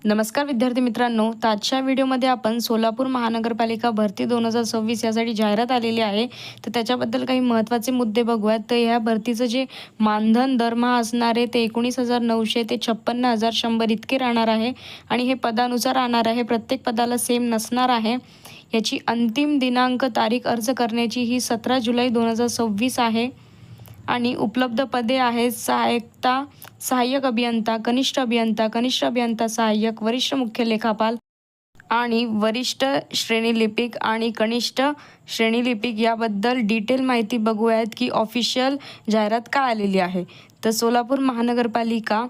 नमस्कार विद्यार्थी मित्रांनो, तर आजच्या व्हिडिओमध्ये आपण सोलापूर महानगरपालिका भरती 2026 यासाठी जाहिरात आलेली आहे. तर त्याच्याबद्दल काही महत्त्वाचे मुद्दे बघूयात. तर ह्या भरतीचं जे मानधन दरमहा असणार आहे ते 19,900 ते 56,100 इतके राहणार आहे आणि हे पदानुसार राहणार आहे. प्रत्येक पदाला सेम नसणार आहे. याची अंतिम दिनांक तारीख अर्ज करण्याची ही 17 जुलै 2026 आहे. आणि उपलब्ध पदे आहेत सहाय्यक अभियंता, कनिष्ठ अभियंता, कनिष्ठ अभियंता सहाय्यक, वरिष्ठ मुख्य लेखापाल आणि वरिष्ठ श्रेणीलिपिक आणि कनिष्ठ श्रेणीलिपिक. याबद्दल डिटेल माहिती बघूयात की ऑफिशियल जाहिरात का आलेली आहे. तर सोलापूर महानगरपालिका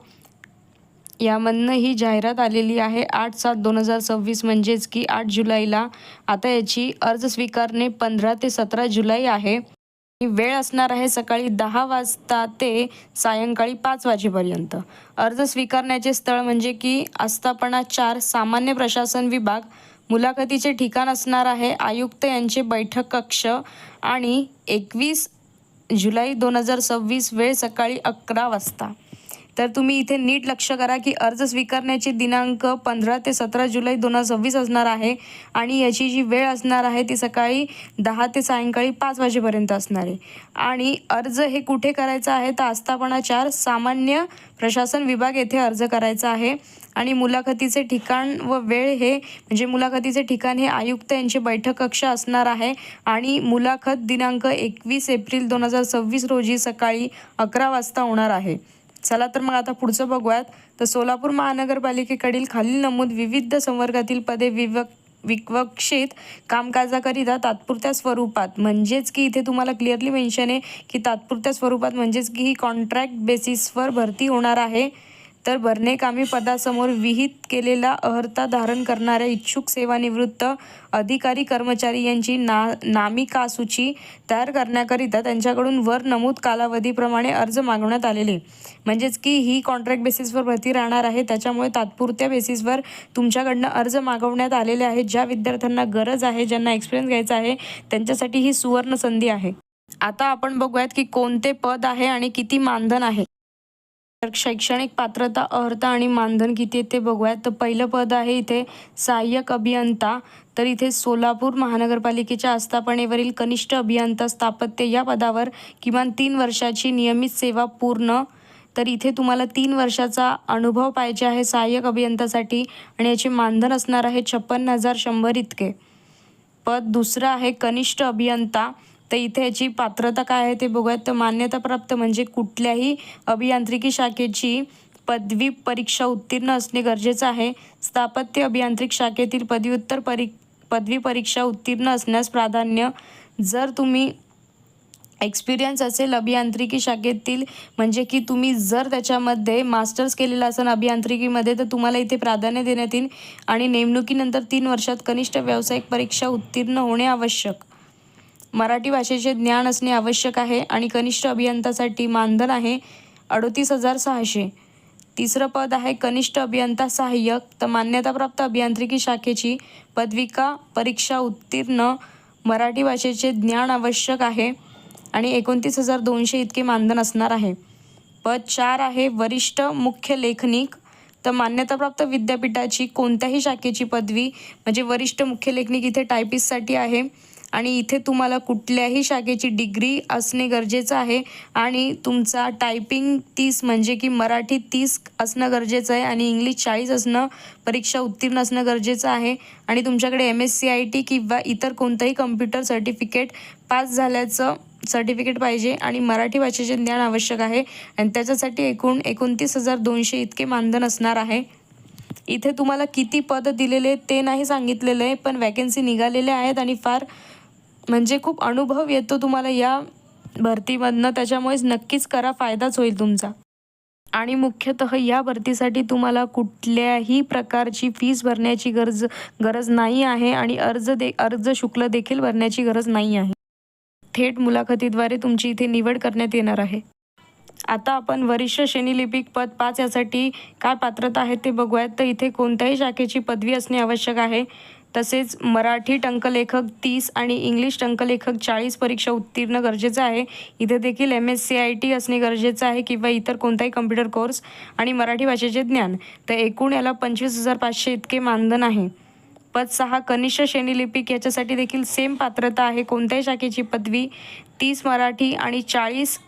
यामधनं ही जाहिरात आलेली आहे 8/7/2026 म्हणजेच की 8 जुलैला. आता याची अर्ज स्वीकारणे 15 ते 17 जुलै आहे. वेळ असणार आहे सकाळी 10 वाजता ते सायंकाळी 5 वाजेपर्यंत. अर्ज स्वीकारण्याचे स्थळ म्हणजे की आस्थापना 4 सामान्य प्रशासन विभाग. मुलाखतीचे ठिकाण असणार आहे आयुक्त यांचे बैठक कक्ष आणि 21 जुलै 2026 वेळ सकाळी 11 वाजता. तर तुम्ही इथे नीट लक्ष करा की अर्ज स्वीकारण्याचे दिनांक 15 ते 17 जुलै 2026 असणार आहे आणि याची जी वेळ असणार आहे ती सकाळी 10 ते सायंकाळी 5 वाजेपर्यंत असणार आहे. आणि अर्ज हे कुठे करायचा आहे तर आस्थापना 4 सामान्य प्रशासन विभाग येथे अर्ज करायचा आहे. आणि मुलाखतीचे ठिकाण व वेळ हे म्हणजे मुलाखतीचे ठिकाण हे आयुक्त यांचे बैठक कक्ष असणार आहे आणि मुलाखत दिनांक 21 एप्रिल 2026 रोजी सकाळी 11 वाजता होणार आहे. चला तर मग आता पुढचं बघूयात. तर सोलापूर महानगरपालिकेकडील खालील नमूद विविध संवर्गातील पदे विवक्षित कामकाजाकरिता तात्पुरत्या स्वरूपात, म्हणजेच की इथे तुम्हाला क्लिअरली मेन्शन आहे की तात्पुरत्या स्वरूपात म्हणजेच की ही कॉन्ट्रॅक्ट बेसिसवर भरती होणार आहे. तर भरणेकामी पदासमोर विहित केलेला अर्हता धारण करणाऱ्या इच्छुक सेवानिवृत्त अधिकारी कर्मचारी यांची नामिकासूची तयार करण्याकरिता त्यांच्याकडून वर नमूद कालावधीप्रमाणे अर्ज मागवण्यात आलेले. म्हणजेच की ही कॉन्ट्रॅक्ट बेसिसवर भरती राहणार आहे, त्याच्यामुळे तात्पुरत्या बेसिसवर तुमच्याकडनं अर्ज मागवण्यात आलेले आहेत. ज्या विद्यार्थ्यांना गरज आहे, ज्यांना एक्सपिरियन्स घ्यायचा आहे, त्यांच्यासाठी ही सुवर्ण संधी आहे. आता आपण बघूयात की कोणते पद आहे आणि किती मानधन आहे. तर शैक्षणिक पात्रता, अर्हता आणि मानधन किती आहे ते बघूयात. तर पहिलं पद आहे इथे सहाय्यक अभियंता. तर इथे सोलापूर महानगरपालिकेच्या आस्थापनेवरील कनिष्ठ अभियंता स्थापत्य या पदावर किमान 3 वर्षाची नियमित सेवा पूर्ण. तर इथे तुम्हाला 3 वर्षाचा अनुभव पाहिजे आहे सहाय्यक अभियंतासाठी आणि याचे मानधन असणार आहे 56,100 इतके. पद दुसरं आहे कनिष्ठ अभियंता. तर इथे याची पात्रता काय आहे ते बघूयात. तर मान्यताप्राप्त म्हणजे कुठल्याही अभियांत्रिकी शाखेची पदवी परीक्षा उत्तीर्ण असणे गरजेचं आहे. स्थापत्य अभियांत्रिक शाखेतील पदवी परीक्षा उत्तीर्ण असण्यास प्राधान्य. जर तुम्ही एक्सपिरियन्स असेल अभियांत्रिकी शाखेतील म्हणजे की तुम्ही जर त्याच्यामध्ये मास्टर्स केलेलं असेल अभियांत्रिकीमध्ये तर तुम्हाला इथे प्राधान्य देण्यात येईल. आणि नेमणुकीनंतर 3 वर्षात कनिष्ठ व्यावसायिक परीक्षा उत्तीर्ण होणे आवश्यक. मराठी भाषेचे ज्ञान असणे आवश्यक आहे आणि कनिष्ठ अभियंतासाठी मानधन आहे 38,600. तिसरं पद आहे कनिष्ठ अभियंता सहाय्यक. तर मान्यताप्राप्त अभियांत्रिकी शाखेची पदविका परीक्षा उत्तीर्ण, मराठी भाषेचे ज्ञान आवश्यक आहे आणि 29,200 इतके मानधन असणार आहे. पद 4 आहे वरिष्ठ मुख्य लेखनिक. तर मान्यताप्राप्त विद्यापीठाची कोणत्याही शाखेची पदवी म्हणजे वरिष्ठ मुख्य लेखनिक इथे टायपिस्टसाठी आहे आणि इथे तुम्हाला कुठल्याही शाखेची डिग्री असणे गरजेचं आहे आणि तुमचा टायपिंग 30 म्हणजे की मराठी 30 असणं गरजेचं आहे आणि इंग्लिश 40 असणं, परीक्षा उत्तीर्ण असणं गरजेचं आहे आणि तुमच्याकडे MSc किंवा इतर कोणतंही कम्प्युटर सर्टिफिकेट पास झाल्याचं सर्टिफिकेट पाहिजे आणि मराठी भाषेचे ज्ञान आवश्यक आहे आणि त्याच्यासाठी एकूण 29,200 इतके मानधन असणार आहे. इथे तुम्हाला किती पद दिलेले ते नाही सांगितलेलं आहे, पण वॅकन्सी निघालेल्या आहेत आणि फार म्हणजे खूप अनुभव येतो तुम्हाला या भरतीमधनं, त्याच्यामुळेच नक्कीच करा, फायदाच होईल तुमचा. आणि मुख्यतः या भरतीसाठी तुम्हाला कुठल्याही प्रकारची फीस भरण्याची गरज नाही आहे आणि अर्ज शुल्क देखील भरण्याची गरज नाही आहे. थेट मुलाखतीद्वारे तुमची इथे निवड करण्यात येणार आहे. आता आपण वरिष्ठ श्रेणी लिपिक पद 5 यासाठी काय पात्रता आहे ते बघूयात. तर इथे कोणत्याही शाखेची पदवी असणे आवश्यक आहे. तसेच मराठी टंकलेखक 30 आणि इंग्लिश टंकलेखक 40 परीक्षा उत्तीर्ण गरजेचं आहे. इथे देखील MSc असणे गरजेचं आहे किंवा इतर कोणताही कम्प्युटर कोर्स आणि मराठी भाषेचे ज्ञान. तर एकूण याला 25,500 इतके मानधन आहे. पद 6 कनिष्ठ श्रेणी लिपिक याच्यासाठी देखील सेम पात्रता आहे. कोणत्याही शाखेची पदवी 30 मराठी आणि 40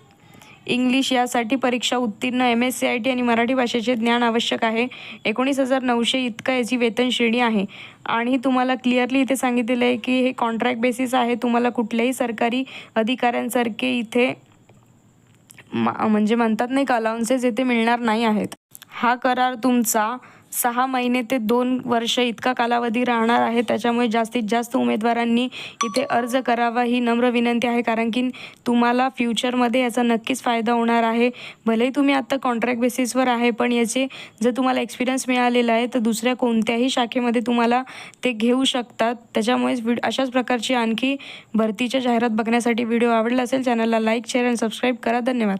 इंग्लिश यासाठी परीक्षा उत्तीर्ण MSc आणि मराठी भाषेचे ज्ञान आवश्यक आहे. 19,900 इतका याची वेतन श्रेणी आहे. आणि तुम्हाला क्लिअरली इथे सांगितलेलं आहे की हे कॉन्ट्रॅक्ट बेसिस आहे. तुम्हाला कुठल्याही सरकारी अधिकाऱ्यांसारखे इथे म्हणजे म्हणतात नाही का अलाउन्सेस इथे मिळणार नाही आहेत. हा करार तुमचा 6 महिने ते 2 वर्ष इतका कालावधी राहणार आहे. त्याच्यामुळे जास्तीत जास्त उमेदवारांनी इथे अर्ज करावा ही नम्र विनंती आहे. कारण की तुम्हाला फ्युचरमध्ये याचा नक्कीच फायदा होणार आहे. भलेही तुम्ही आत्ता कॉन्ट्रॅक्ट बेसिसवर आहे, पण याचे जर तुम्हाला एक्सपिरियन्स मिळालेला आहे तर दुसऱ्या कोणत्याही शाखेमध्ये तुम्हाला ते घेऊ शकतात. त्याच्यामुळेच अशाच प्रकारची आणखी भरतीच्या जाहिरात बघण्यासाठी व्हिडिओ आवडला असेल चॅनलला लाईक, शेअर आणि सबस्क्राईब करा. धन्यवाद.